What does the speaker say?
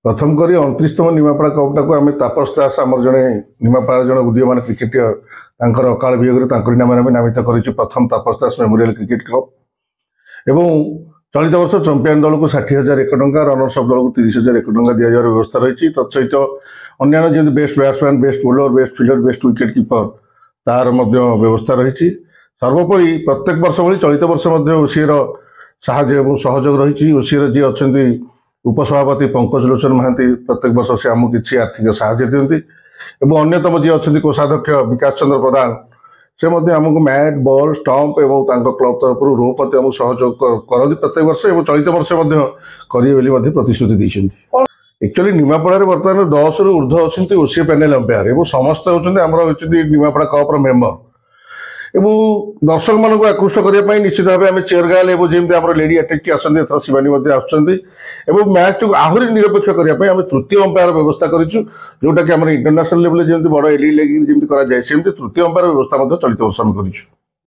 प्रथम करी 29तम निमापड़ा कपटा को आम तापस दास आम जड़े निमापड़ा जड़े उदीयमान क्रिकेटर अकाल वियोग नाम नामित कर प्रथम तापस दास मेमोरियल क्रिकेट क्लब एवं चलित वर्ष चंपियन दल को 60,000 एक टंका रनर्स अफ दल को 30,000 एक टंका दि जावर व्यवस्था रही तत्सहित अन्य जमी best batsman best bowler best fielder best wicket keeper तार व्यवस्था रही सर्वोपरि प्रत्येक वर्ष भाई चलित वर्ष ओसीर साहाय्य सहयोग रही ओसीर जी अच्छा उपसभापति पंकज लोचन महांती प्रत्येक वर्ष से आमको किसी आर्थिक साहाय्य दिखती और अन्यतम जी अच्छा कोषाध्यक्ष विकास चंद्र प्रधान से आमको मैट बॉल स्टंप और क्लब तरफ रोप आमको सहयोग करती प्रत्येक वर्ष और चलित वर्ष करेंगे प्रतिश्रुति देती एक्चुअली निमापड़ा बर्तमान 10 रु ऊर्ध्व अच्छा ओसीए पैनल अंपायर और समस्त होती निमापड़ा कपर मेम्बर एवं दर्शक मान आकृष्ट करने निश्चित भाव में चेयर गार्ल और जमी आम लेडी अटैक आसती शिवानी मैच को आहरी निरपेक्ष करने तृतीय अंपायर व्यवस्था करूँ जोटा कि इंटरनेशनल लेवल जमी बड़ एल लेगी तृतीय अंपायर व्यवस्था चलित वर्ष करूँ।